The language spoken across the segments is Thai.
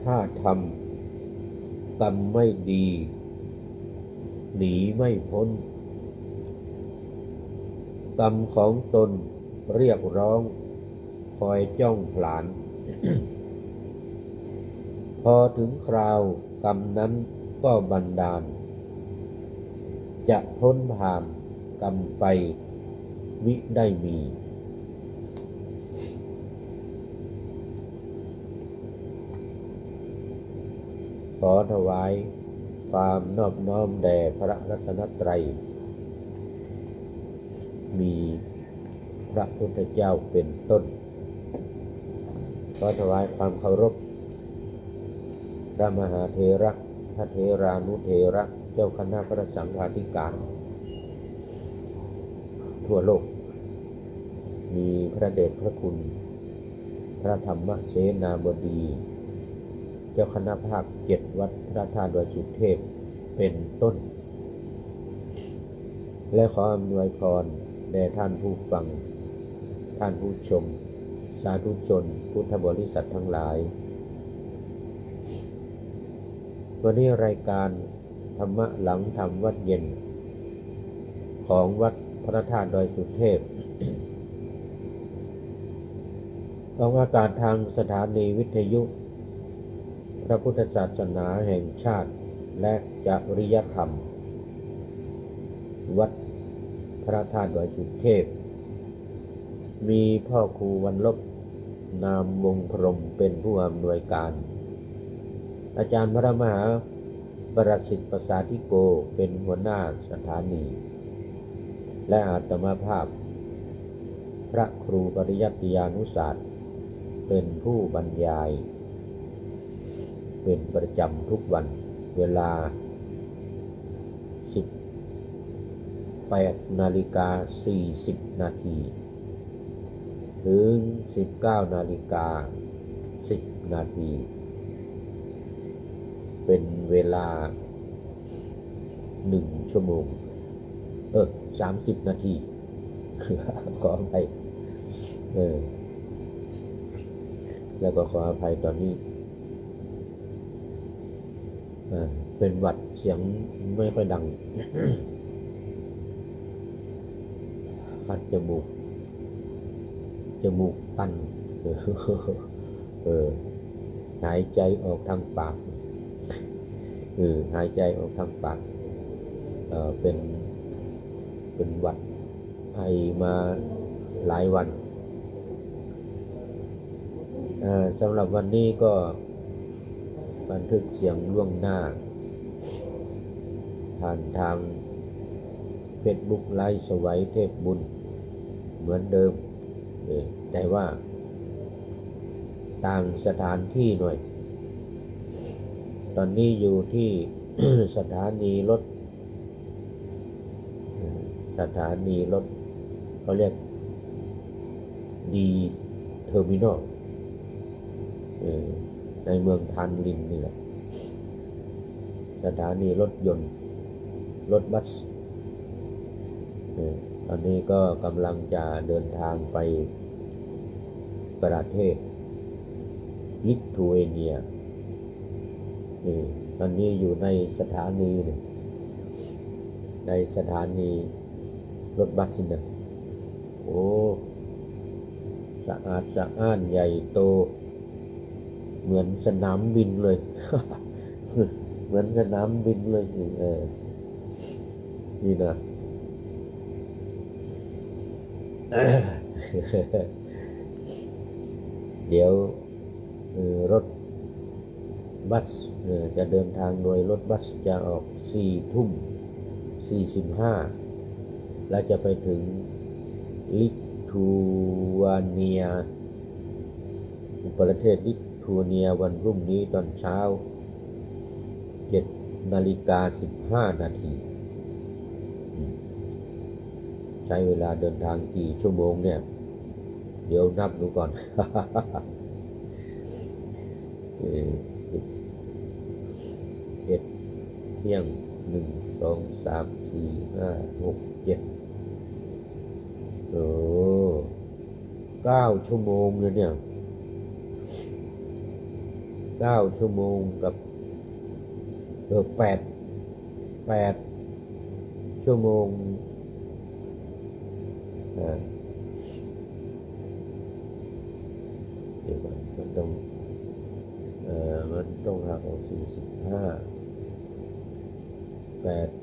ถ้าทำกรรมไม่ดีหนีไม่พ้นกรรมของตนเรียกร้องคอยจ้องผลาญ พอถึงคราวกรรมนั้นก็บันดาลจะพ้นผ่านกรรมไปมิได้มีขอถวายความนอบน้อมแด่พระรัตนตรัยมีพระพุทธเจ้าเป็นต้นขอถวายความเคารพพระมหาเถระพระเถรานุเถระเจ้าคณะพระสังฆาธิการทั่วโลกมีพระเดชพระคุณพระธรรมเสนาบดีเจ้าคณะภาค7วัดพระธาตุดอยสุเทพเป็นต้นและขออำนวยพรแด่ท่านผู้ฟังท่านผู้ชมสาธุชนพุทธบริษัททั้งหลายวันนี้รายการธรรมะหลังธรรมวัดเย็นของวัดพระธาตุดอยสุเทพออกอากาศทางสถานีวิทยุพระพุทธศาสนาแห่งชาติและจริยธรรมวัดพระธาตุดอยสุเทพมีพ่อครูวันลบนามวงพรหมเป็นผู้อำนวยการอาจารย์พระมหาประสิทธิ์ประสาธิโกเป็นหัวหน้าสถานีและอาตมาภาพพระครูปริยัติยานุศาสตร์เป็นผู้บรรยายเป็นประจำทุกวันเวลา 18:40 นาทีถึง 19:10 นาทีเป็นเวลา1 ชั่วโมง30 นาทีขออภัยแล้วก็ขออภัยตอนนี้เป็นหวัดเสียงไม่ค่อยดัง คัดจมูกตันหายใจออกทางปากหายใจออกทางปากเป็นหวัดไอมาหลายวันสำหรับวันนี้ก็บันทึกเสียงล่วงหน้าผ่านทาง Facebook ไลฟ์สวัยเทพบุญเหมือนเดิมแต่ว่าต่างสถานที่หน่อยตอนนี้อยู่ที่ สถานีรถเขาเรียกดีเทอร์มินอลในเมืองทานลินนี่แหละสถานีรถยนต์รถบัสตอนนี้ก็กำลังจะเดินทางไปประเทศลิทัวเนียตอนนี้อยู่ในสถานีรถบัสนะโอ้สะอาดสะอ้านใหญ่โตเหมือนสนามบินเลย เหมือนสนามบินเลยนี่นะ เดี๋ยวรถบัสจะเดินทางโดยรถบัสจะออก4:45และจะไปถึงลิทัวเนียประเทศลิทัวเนียวันพรุ่งนี้ตอนเช้า7:15 นาทีใช้เวลาเดินทางกี่ชั่วโมงเนี่ยเดี๋ยวนับดูก่อน เที่ยง1 2 3 4 5 6 7 9 ชั่วโมงเลยเนี่ย 9 ชั่วโมงกับ8 ชั่วโมงเดี๋ยวมันต้องหักออก8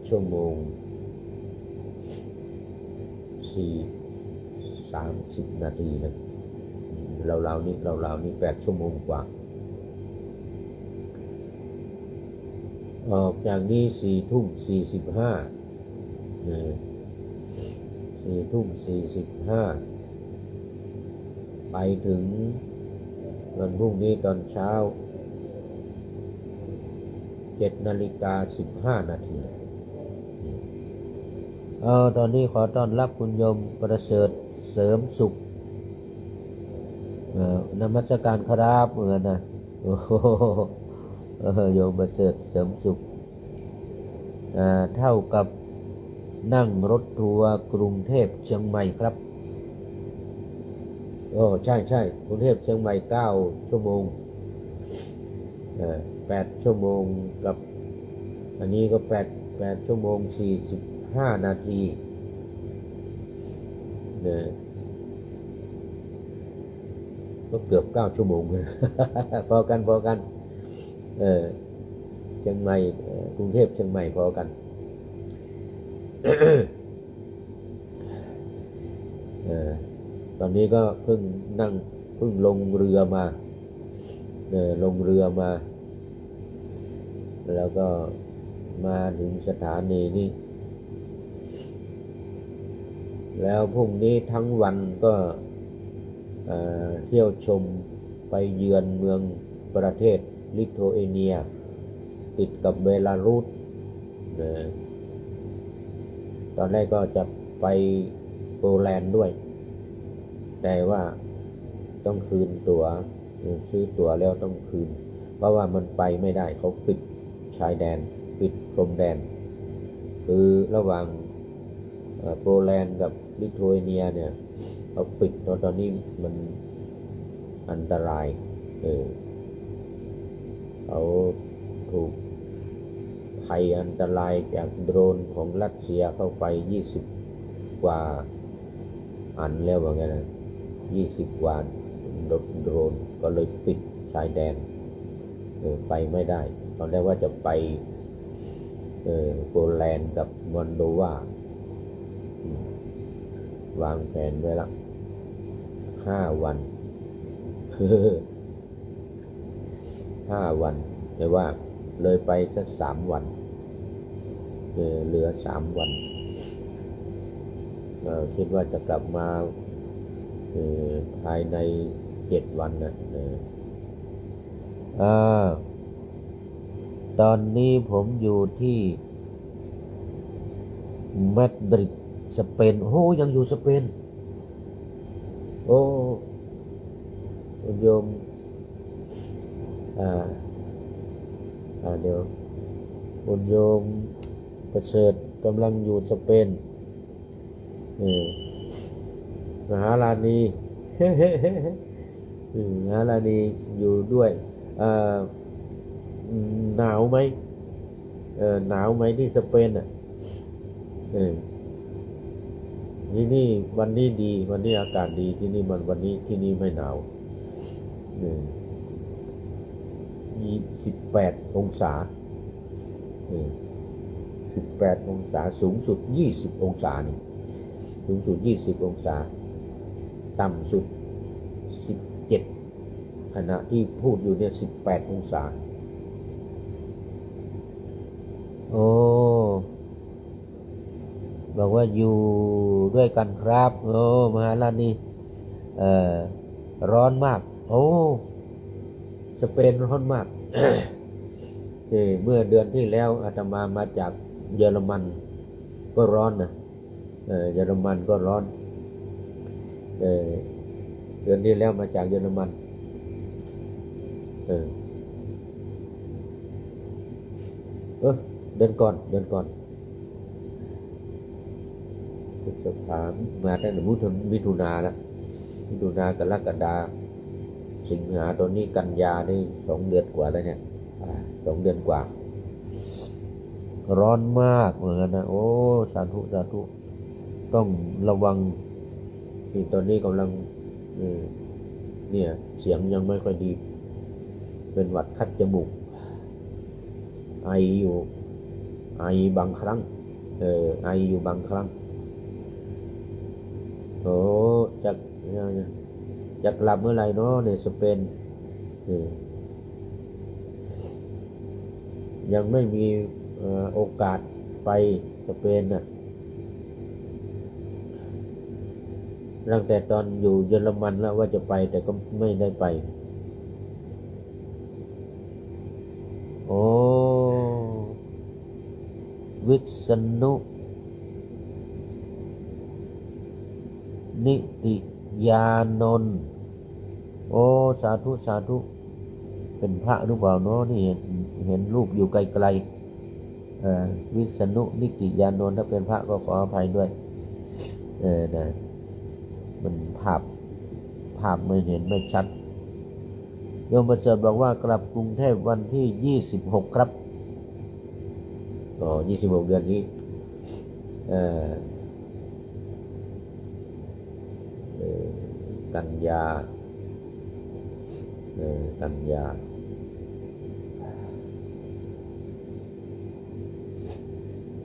ชั่วโมง30 นาทีนะเรานี่8 ชั่วโมงกว่าออกจากนี้4 ทุ่ม 45 ไปถึงวันพรุ่งนี้ตอนเช้า7:15 นาทีตอนนี้ขอต้อนรับคุณโยมประเสริฐเสริมสุขนมัสการครับนะโอ้โหโยมประเสริฐเสริมสุขเท่ากับนั่งรถทัวร์กรุงเทพเชียงใหม่ครับใช่กรุงเทพเชียงใหม่9 ชั่วโมง8 ชั่วโมงกับอันนี้ก็8 ชั่วโมง 45 นาทีเนี่ยก็เกือบ9 ชั่วโมง พอกันเชียงใหม่กรุงเทพเชียงใหม่พอกัน ตอนนี้ก็เพิ่งลงเรือมาแล้วก็มาถึงสถานีนี้แล้วพรุ่งนี้ทั้งวันก็เที่ยวชมไปเยือนเมืองประเทศลิทัวเอเนียติดกับเบลารุสตอนแรกก็จะไปโปแลนด์ด้วยแต่ว่าต้องคืนตั๋วซื้อตั๋วแล้วต้องคืนเพราะว่ามันไปไม่ได้เขาปิดชายแดนปิดพรมแดนคือระหว่างโปแลนด์กับลิทัวเนียเนี่ยเขาปิดตอนนี้มันอันตรายเขาถูกภัยอันตรายจากโดรนของรัสเซียเข้าไป20 กว่าอันแล้วว่าไงนะ20 กว่าโดรนก็เลยปิดชายแดนไปไม่ได้ตอนแรกว่าจะไปโปแลนด์กับมอลโดวาวางแผนไว้ละ5 วัน 5 วันแต่ว่าเลยไปสัก3 วันเหลือ3 วันคิดว่าจะกลับมาภายใน7 วันนะตอนนี้ผมอยู่ที่มาดริดสเปนยังอยู่สเปนคุณโยมเดี๋ยวคุณโยมประเสริฐกำลังอยู่สเปนมหาราณี มหาราณีอยู่ด้วยหนาวไหมหนาวไหมที่สเปนนี่วันนี้ดีวันนี้อากาศดีที่นี่วันนี้ที่นี่ไม่หนาว18 องศา18 องศาสูงสุด20 องศานี่สูงสุด20 องศาต่ำสุด17ขณะที่พูดอยู่เนี่ย18 องศาบอกว่าอยู่ด้วยกันครับมหาราณีร้อนมากสเปนร้อนมาก เมื่อเดือนที่แล้วอาตมาจากเยอรมันก็ร้อนนะเยอรมันก็ร้อนเดือนที่แล้วมาจากเยอรมันเดือนก่อนพฤษภามาตั้งแต่มิถุนาแล้วมิถุนากรกฎา สิงหาตัวนี้กันยานี่2 เดือนกว่าแล้วเนี่ย2 เดือนกว่าร้อนมากเหมือนกันนะโอ้สาธุสาธุต้องระวังที่ตอนนี้กำลังเนี่ยเสียงยังไม่ค่อยดีเป็นหวัดคัดจมูกไออยู่ไอบางครั้งไออยู่บางครั้งโอ้จะกลับเมื่อไหร่เนาะในสเปนยังไม่มีโอกาสไปสเปนน่ะตั้งแต่ตอนอยู่เยอรมันแล้วว่าจะไปแต่ก็ไม่ได้ไปโอ้วิษณุนิติยานนท์โอ้สาธุสาธุเป็นพระหรือเปล่าเนาะนี่เห็นรูปอยู่ไกลๆวิษณุนิติยานนท์ถ้าเป็นพระก็ขออภัยด้วยนะมันภาพไม่เห็นไม่ชัดโยมประเสริฐบอกว่ากลับกรุงเทพวันที่26ครับ26 เดือนนี้กันยา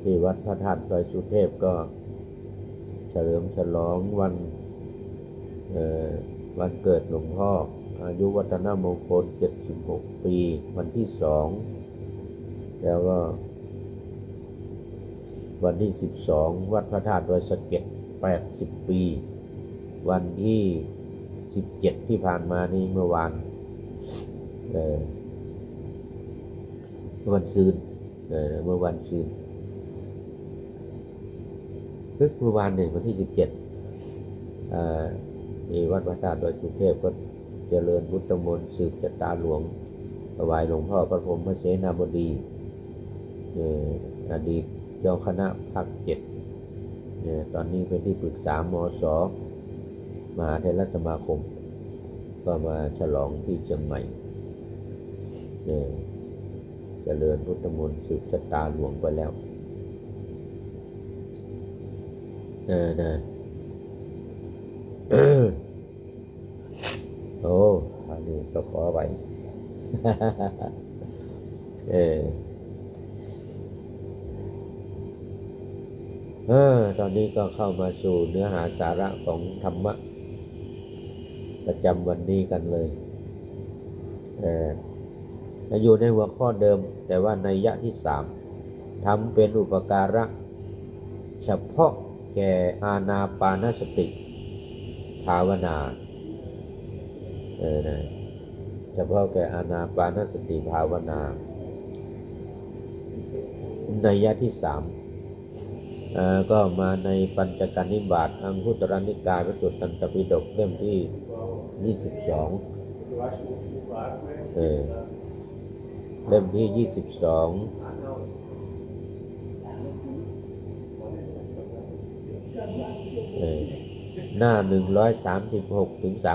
ที่วัดพระธาตุดอยสุเทพก็เฉลิมฉลองวันเกิดหลวงพ่ออายุวัฒนมงคล76 ปีวันที่2แล้วก็วันที่12วัดพระธาตุดอยสะเก็ด80 ปีวันที่17ที่ผ่านมานี้เมื่อวานวันซืนเมื่อวันซืนเมื่อวานเนี่ยวันที่17วัดพระธาตุดอยสุเทพก็เจริญพุทธมนต์สืบชะตาหลวงถวายหลวงพ่อพระพรหมเสนาบดีอดีตเจ้าคณะภาค7ตอนนี้เป็นที่ปรึกษามศ.มหาเถรสมาคมก็มาฉลองที่เชียงใหม่เจริญพุทธมนต์สืบชะตาหลวงไปแล้วโอ้อันนี้ก็ขอไว้ตอนนี้ก็เข้ามาสู่เนื้อหาสาระของธรรมะประจำวันนี้กันเลยอยู่ในหัวข้อเดิมแต่ว่านัยยะที่3ทำเป็นอุปการะเฉพาะแก่อานาปานสติภาวนาเฉพาะแก่อานาปานสติภาวนานัยยะที่3ก็มาในปัญจกนิบาตอังคุตรนิกายพระสูตรตันตปิฎกเล่มที่22เล่มที่22หน้า136ถึง37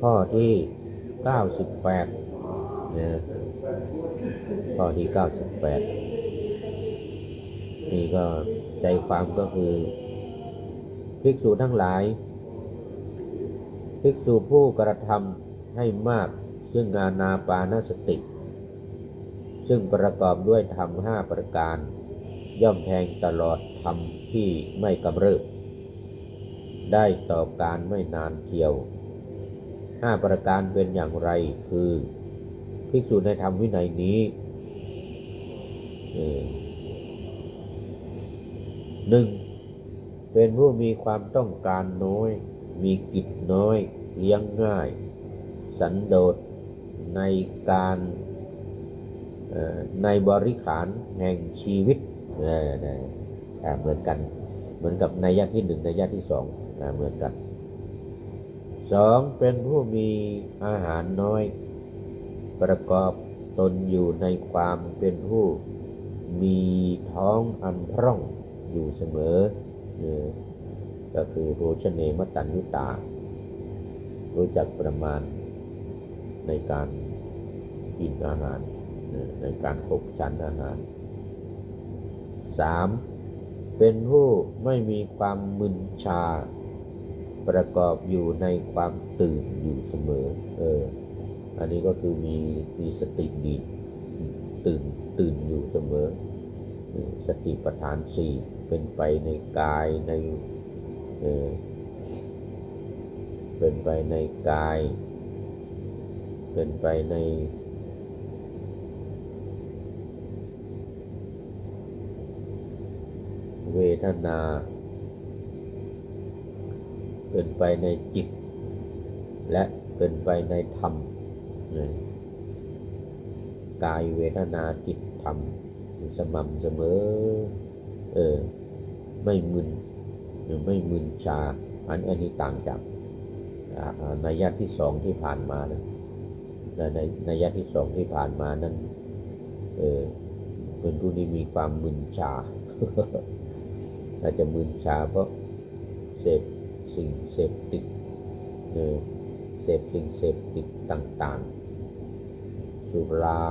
ข้อที่98ข้อที่98นี่ก็ใจความก็คือภิกษุทั้งหลายภิกษุผู้กระทำให้มากซึ่งอานาปานสติซึ่งประกอบด้วยธรรม5 ประการย่อมแทงตลอดธรรมที่ไม่กำเริบได้ต่อการไม่นานเทียว5 ประการเป็นอย่างไรคือภิกษุในธรรมวินัยนี้1. เป็นผู้มีความต้องการน้อยมีกิจน้อยเลี้ยงง่ายสันโดษในการในบริขารแห่งชีวิตเหมือนกันเหมือนกับนัยยะที่1นัยยะที่2เหมือนกัน 2. เป็นผู้มีอาหารน้อยประกอบตนอยู่ในความเป็นผู้มีท้องอันพร่องอยู่เสมอก็คือโภชเนมตัญญุตา รู้จักประมาณในการกินอาหารในการขบฉันอาหาร 3. เป็นผู้ไม่มีความมึนชาประกอบอยู่ในความตื่นอยู่เสมออันนี้ก็คือมีสติดีตื่นอยู่เสมอสติปัฏฐาน 4เป็นไปในกายเป็นไปในกายเป็นไปในเวทนาเป็นไปในจิตและเป็นไปในธรรมกายเวทนาจิตธรรมสม่ำเสมอไม่มึนชาอันนี้ต่างจากนัยยะที่สองที่ผ่านมานะในนัยยะที่สองที่ผ่านมานั้นเป็นผู้ที่มีความมึนชา อาจจะมึนชาเพราะเสพสิ่งเสพติดเสพสิ่งเสพติดต่างๆสุรา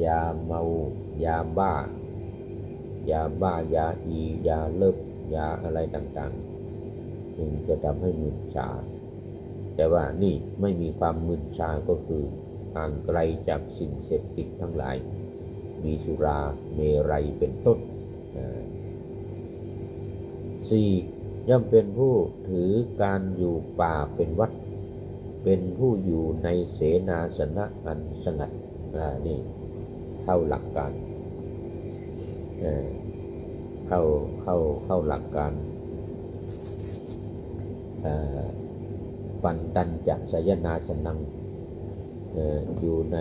ยาเมายาบ้ายาอียาเลิกยาอะไรต่างๆจึงจะทำให้มึนชาแต่ว่านี่ไม่มีความมึนชาก็คือห่างไกลจากสิ่งเสพติดทั้งหลายมีสุราเมรัยเป็นต้น 4. ย่อมเป็นผู้ถือการอยู่ป่าเป็นวัดเป็นผู้อยู่ในเสนาสนะอันสงัดนี่เข้าหลักการเข้าหลักการปันตัญจะสยนาสนังอยู่ใน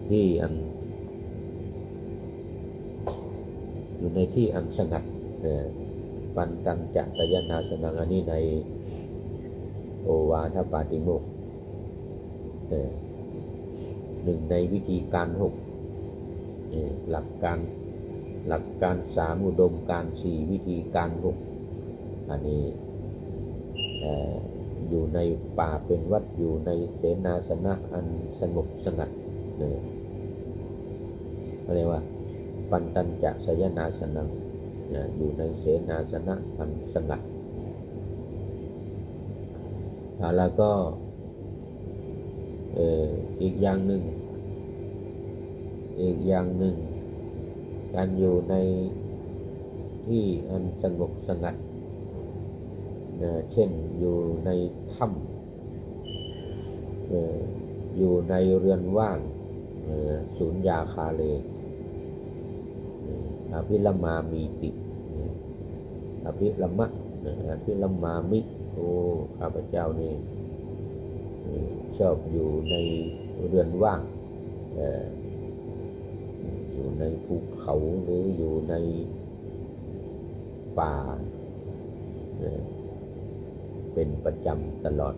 ที่อันสงัดปันตัญจะสยนาสนังอันนี้ในโอวาทปาติโมกข์หนึ่งในวิธีการ6หลักการ 3อุดมการณ์ 4วิธีการ6อันนี้อยู่ในป่าเป็นวัดอยู่ในเสนาสนะอันสงบสงัดเรียกว่าปันตัญจะสยนาสนังอยู่ในเสนาสนะอันสงัดแล้วก็อีกอย่างหนึ่งการอยู่ในที่อันสงบสงัดเช่นอยู่ในถ้ำอยู่ในเรือนว่างสุญญาคาเลอภิลัมมามีติอภิลัมมะอภิลัมมามิโอ้ข้าพเจ้านี่ชอบอยู่ในเรือนว่างอยู่ในภูเขาหรืออยู่ในป่าเป็นประจำตลอด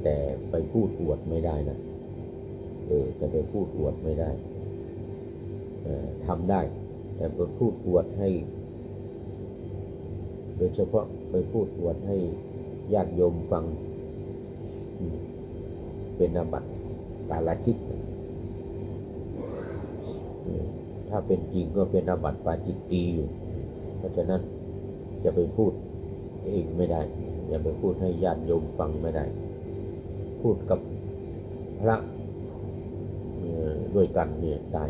แต่ไปพูดอวดไม่ได้นะแต่ไปพูดอวดไม่ได้ทำได้แต่ไปพูดอวดให้โดยเฉพาะไปพูดอวดให้ญาติโยมฟังเป็นอาบัติปาราชิกถ้าเป็นจริงก็เป็นอาบัติปาจิตตีอยู่เพราะฉะนั้นจะไปพูดเองไม่ได้อย่าไปพูดให้ญาติโยมฟังไม่ได้พูดกับพระด้วยกันเนี่ยได้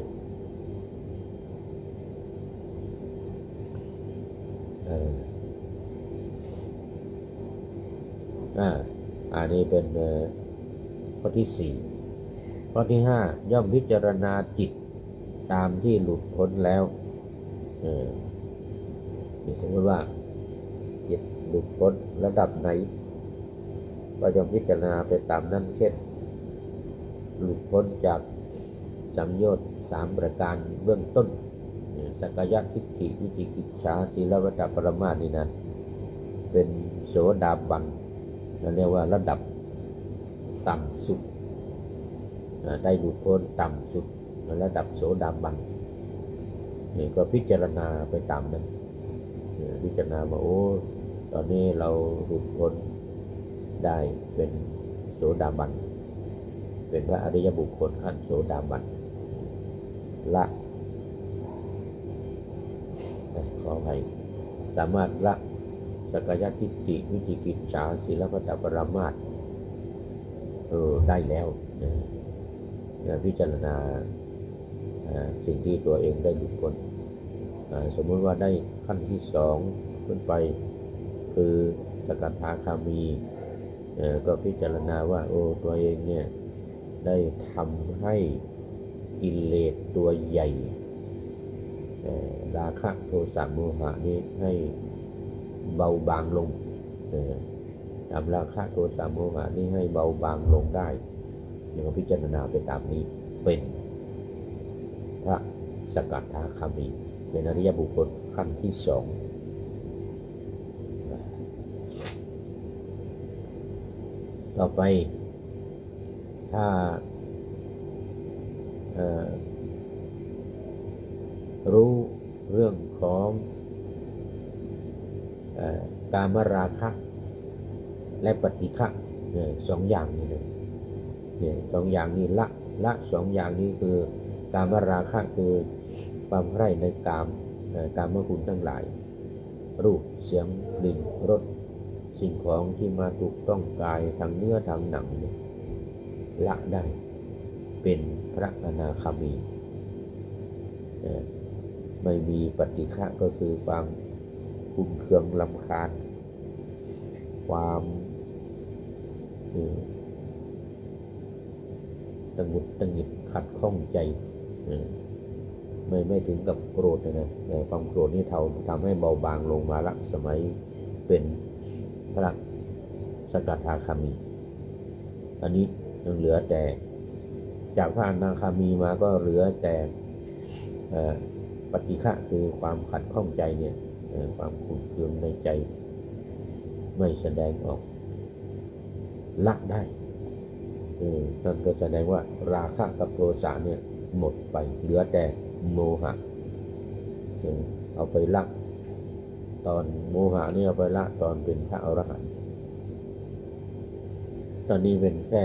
อันนี้เป็นข้อที่ 4ข้อที่ 5ย่อมพิจารณาจิตตามที่หลุดพ้นแล้วสมมติว่าจิตหลุดพ้นระดับไหนก็ย่อมพิจารณาไปตามนั้นเช่นหลุดพ้นจากสัมโยชน์3ประการเบื้องต้นสักกายทิฏฐิวิจิกิจฉาศีลวัตตปรมาสนี่นะเป็นโสดาบันเราเรียกว่าระดับต่ำสุดได้หลุดพ้นต่ำสุดระดับโสดาบันนี่ก็พิจารณาไปตามนั้นพิจารณาว่าโอ้ ตอนนี้เราหลุดพ้นได้เป็นโสดาบันเป็นพระอริยบุคคลขั้นโสดาบันละขออภัยสามารถละสักกายทิฏฐิวิจิกิจฉาศีลพัตตปรามาสได้แล้วพิจารณาสิ่งที่ตัวเองได้หลุดพ้นสมมติว่าได้ขั้นที่สองขึ้นไปคือสกทาคามีก็พิจารณาว่าตัวเองเนี่ยได้ทำให้กิเลสตัวใหญ่ราคะโทสะโมหะนี้ให้เบาบางลงทำราคะโทสะโมหะนี้ให้เบาบางลงได้ยังพิจารณาไปตามนี้เป็นพระสกทาคามีเป็นอริยบุคคลขั้นที่สองต่อไปถ้ารู้เรื่องของกามราคะและปฏิฆะสองอย่างนี้เลยสองอย่างนี้ละสองอย่างนี้คือกามราคะคือความใคร่ในกามคุณทั้งหลายรูปเสียงกลิ่นรสสิ่งของที่มาถูกต้องกายทางเนื้อทางหนังละได้เป็นพระอนาคามีไม่มีปฏิฆะก็คือความขุ่นเคืองรำคาญความตะหงุดตะหงิดขัดข้องใจไม่ถึงกับโกรธนะแต่ความโกรธนี่ทำให้เบาบางลงมาละสมัยเป็นพระสกทาคามีอันนี้ยังเหลือแต่จากพระอนาคามีมาก็เหลือแต่ปฏิฆะคือความขัดข้องใจเนี่ยความขุ่นเคืองในใจไม่แสดงออกละได้นั่นก็แสดงว่าราคะกับโทสะเนี่ยหมดไปเหลือแต่โมหะเอาไปละตอนโมหะนี่เอาไปละตอนเป็นพระอรหันต์ตอนนี้เป็นแค่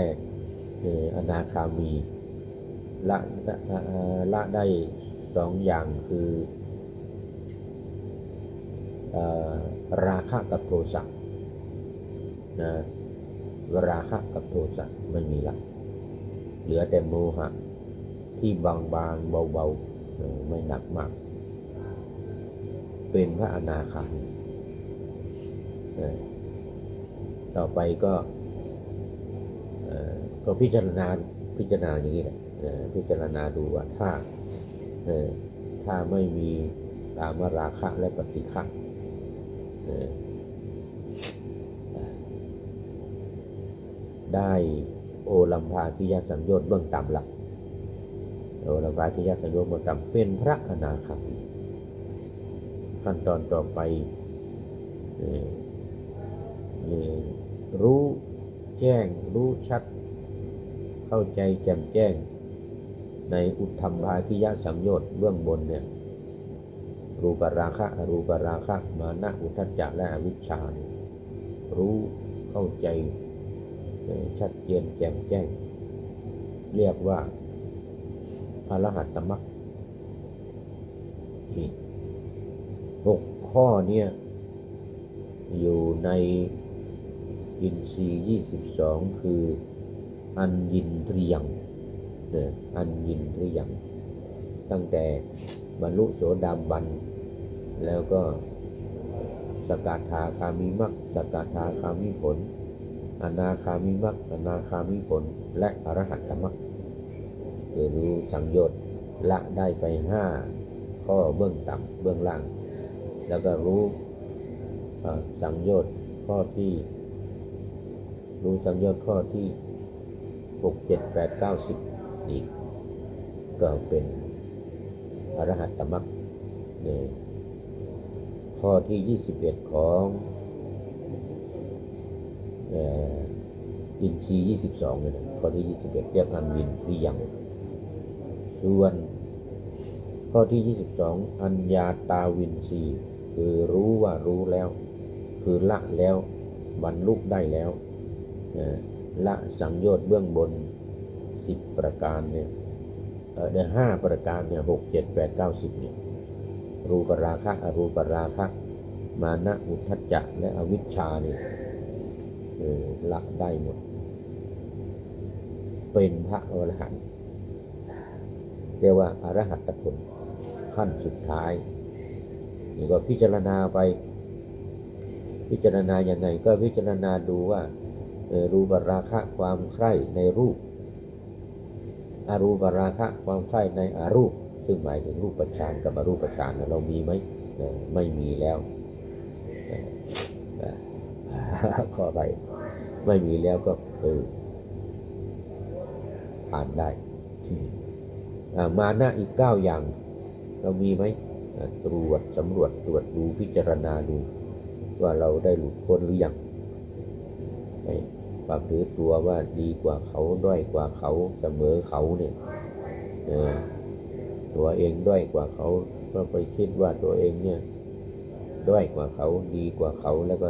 อนาคามีละได้สองอย่างคือราคะกับโทสะนะราคะกับโทสะไม่มีละเหลือแต่โมหะที่บางๆเบาๆไม่หนักมากเป็นพระอนาคามีต่อไปก็พิจารณาอย่างนี้แหละพิจารณาดูว่าถ้าไม่มีกามราคะและปฏิฆะได้โอลัมภาคิยสังโยชน์เบื้องต่ำละโอลัมภาคิยสังโยชน์เบื้องต่ำเป็นพระอนาคามีขั้นตอนต่อไปรู้แจ้งรู้ชัดเข้าใจแจ่มแจ้งในอุทธัมภาคิยสังโยชน์เบื้องบนเนี่ยรูปราคะอรูปราคะมานะอุทธัจจะและอวิชชารู้เข้าใจชัดเจนแจ่มแจ้งเรียกว่าอรหัตตมรรค6 ข้อเนี่ยอยู่ในอินทรีย์22คืออัญญินทริยังอัญญินทริยังตั้งแต่บรรลุโสดาบันแล้วก็สกทาคามีมรรคสกทาคามีผลอนาคามีมรรคอนาคามีผลและอรหัตตมรรคคือรู้สังโยชน์ละได้ไป5 ข้อเบื้องต่ำเบื้องล่างแล้วก็รู้สังโยชน์ข้อที่6 7 8 9 10อีกก็เป็นอรหัตตมรรคข้อที่21ของอินทรีย์22เนี่ยข้อที่21เรียกอัญญินทริยังส่วนข้อที่22อัญญาตาวินทรีย์คือรู้ว่ารู้แล้ว คือละแล้วบรรลุได้แล้วละสังโยชน์เบื้องบน10ประการเนี่ยได้5ประการเนี่ย6 7 8 9 10เนี่ยรูปราคะอรูปราคะมานะอุทธัจจะและอวิชชาเนี่ยละได้หมดเป็นพระอรหันต์เรียกว่าอรหัตผลขั้นสุดท้ายนี่ก็พิจารณาไปพิจารณาอย่างไงก็พิจารณาดูว่ารูปราคะความใคร่ในรูปอรูปราคะความใคร่ในอรูปซึ่งหมายถึงรูปฌานกับอรูปฌานเรามีไหมไม่มีแล้วขอไปไม่มีแล้วก็ผ่านได้มานะอีก9อย่างเรามีไหมตรวจสำรวจตรวจดูพิจารณาดูว่าเราได้หลุดพ้นหรือยังความถือตัวว่าดีกว่าเขาด้อยกว่าเขาเสมอเขาเนี่ยตัวเองด้อยกว่าเขาก็ไปคิดว่าตัวเองเนี่ยด้อยกว่าเขาดีกว่าเขาแล้วก็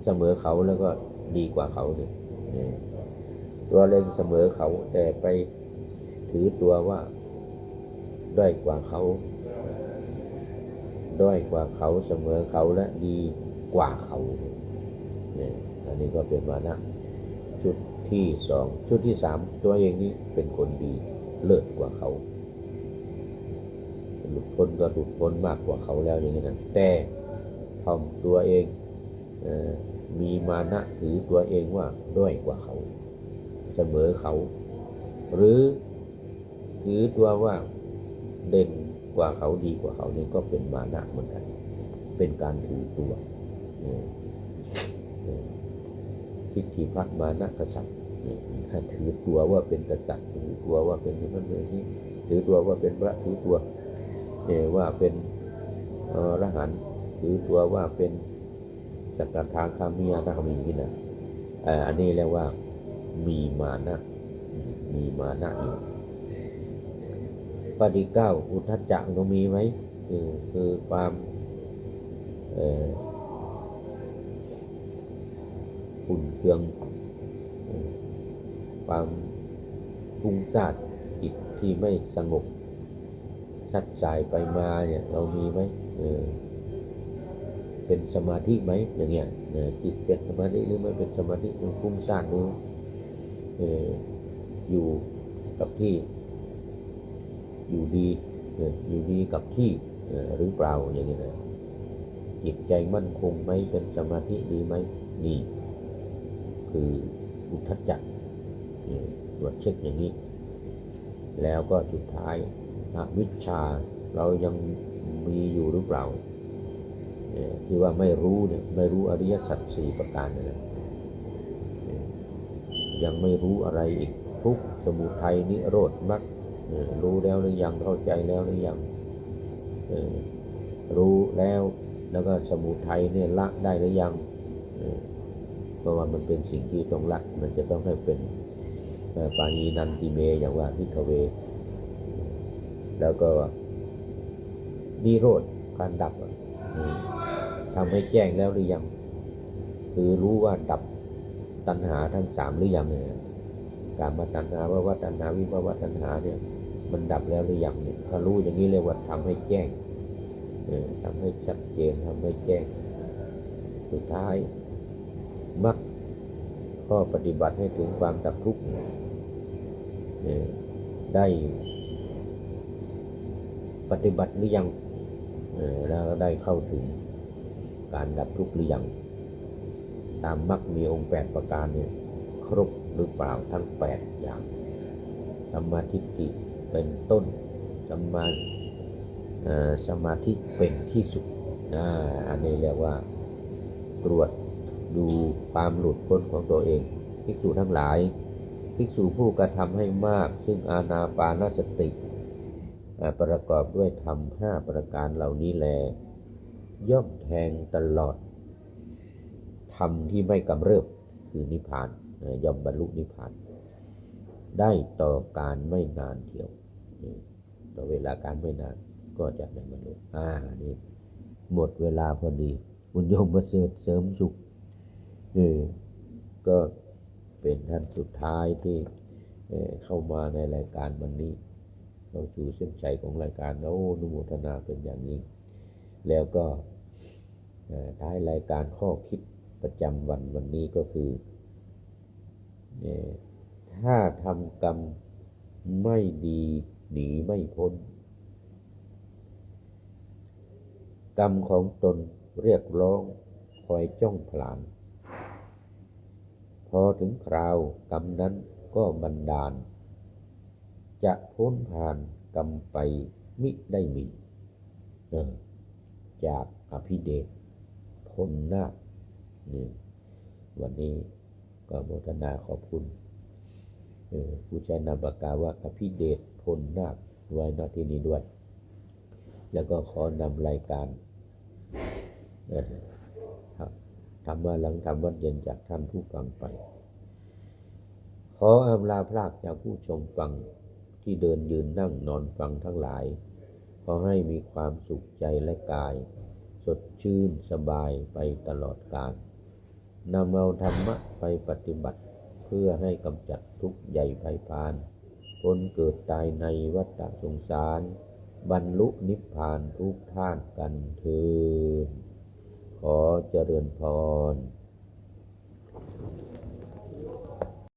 เสมอเขาแล้วก็ดีกว่าเขาเนี่ยตัวเองเสมอเขาแต่ไปถือตัวว่าด้อยกว่าเขาด้อยกว่าเขาเสมอเขาและดีกว่าเขาเนี่ยอันนี้ก็เป็นมานะชุดที่2ชุดที่3ตัวเองนี่เป็นคนดีเลิศกว่าเขาหลุดพ้นก็หลุดพ้นมากกว่าเขาแล้วอย่างนั้นแต่ทำตัวเองมีมานะถือตัวเองว่าด้อยกว่าเขาเสมอเขาหรือถือตัวว่าเด่นกว่าเขาดีกว่าเขานี่ก็เป็นมานะเหมือนกันเป็นการถือตัวทิฏฐิภมานะกษัตริย์ถ้าถือตัวว่าเป็นกษัตริย์ถือตัวว่าเป็นนั่นนี่ถือตัวว่าเป็นพระถือตัวว่าเป็นอรหันต์ถือตัวว่าเป็นสักกทาคามีอนาคามีนี่นะอันนี้เรียกว่ามีมานะอยู่ปฏิเก้าอุทธัจจะเรามีไหมคือความขุ่นเคืองความฟุ้งซ่านจิตที่ไม่สงบชัดสายไปมาเนี่ยเรามีไหมเป็นสมาธิไหมอย่างเงี้ยจิตเป็นสมาธิหรือไม่เป็นสมาธิมันฟุ้งซ่านหรืออยู่กับที่อยู่ดีกับที่หรือเปล่าอย่างเงี้ยนะจิตใจมั่นคงไหมเป็นสมาธิดีไหมนี่คืออุทธัจจะตรวจเช็คอย่างนี้แล้วก็สุดท้ายอวิชชาเรายังมีอยู่หรือเปล่าที่ว่าไม่รู้เนี่ยไม่รู้อริยสัจ4ประการนะยังไม่รู้อะไรอีกทุกข์สมุทัยนิโรธมรรครู้แล้วหรือยังเข้าใจแล้วหรือยังรู้แล้วก็สมุทัยเนี่ยละได้หรือยังเพราะว่ามันเป็นสิ่งที่ต้องละมันจะต้องให้เป็นปาหีนันติเมอย่างว่าพิกเวแล้วก็นิโรธการดับทำให้แจ้งแล้วหรือยังคือรู้ว่าดับตัณหาทั้ง3หรือยังเนี่ยกามตัณหาภวตัณหาวิภวตัณหาเนี่ยมันดับแล้วหรือยังเนี่ยถ้ารู้อย่างนี้เรียกว่าทำให้แจ้งทำให้ชัดเจนทำให้แจ้งสุดท้ายมรรคข้อปฏิบัติให้ถึงความดับทุกข์ได้ปฏิบัติหรือยังแล้วได้เข้าถึงการดับทุกข์หรือยังตามมรรคมีองค์8ประการเนี่ยครบหรือเปล่าทั้ง8อย่างสัมมาทิฏฐิเป็นต้นสัมมาสมาธิเป็นที่สุดอันนี้เรียกว่าตรวจดูความหลุดพ้นของตัวเองภิกษุทั้งหลายภิกษุผู้กระทำให้มากซึ่งอานาปานสติประกอบด้วยธรรม5ประการเหล่านี้แลย่อมแทงตลอดธรรมที่ไม่กำเริบคือนิพพานย่อมบรรลุนิพพานได้ต่อการไม่นานเทียวต่อเวลาการไม่นานก็จะได้บรรลุนี่หมดเวลาพอดี คุณโยมประเสริฐเสริมสุขก็เป็นท่านสุดท้ายที่เข้ามาในรายการวันนี้เราสู่เส้นชัยของรายการแล้วอนุโมทนาเป็นอย่างยิ่งแล้วก็ท้ายรายการข้อคิดประจำวันนี้ก็คือถ้าทำกรรมไม่ดีหนีไม่พ้นกรรมของตนเรียกร้องคอยจ้องผลาญพอถึงคราวกรรมนั้นก็บันดาลจะพ้นผ่านกรรมไปมิได้มีจากอภิเดชพลนาคนี่วันนี้ก็โมทนาขอบคุณผู้ใช้นามปากกาว่าอภิเดชพลนาคไว้ณที่นี้ด้วยแล้วก็ขอนำรายการธรรมะหลังธรรมวัดเย็นจากท่านผู้ฟังไปขออำลาพรากจากผู้ชมฟังที่เดินยืนนั่งนอนฟังทั้งหลายขอให้มีความสุขใจและกายสดชื่นสบายไปตลอดกาลนำเอาธรรมะไปปฏิบัติเพื่อให้กำจัดทุกข์ใหญ่ไพศาลพ้นเกิดตายในวัฏสงสารบรรลุนิพพานทุกท่านกันเถิดขอเจริญพร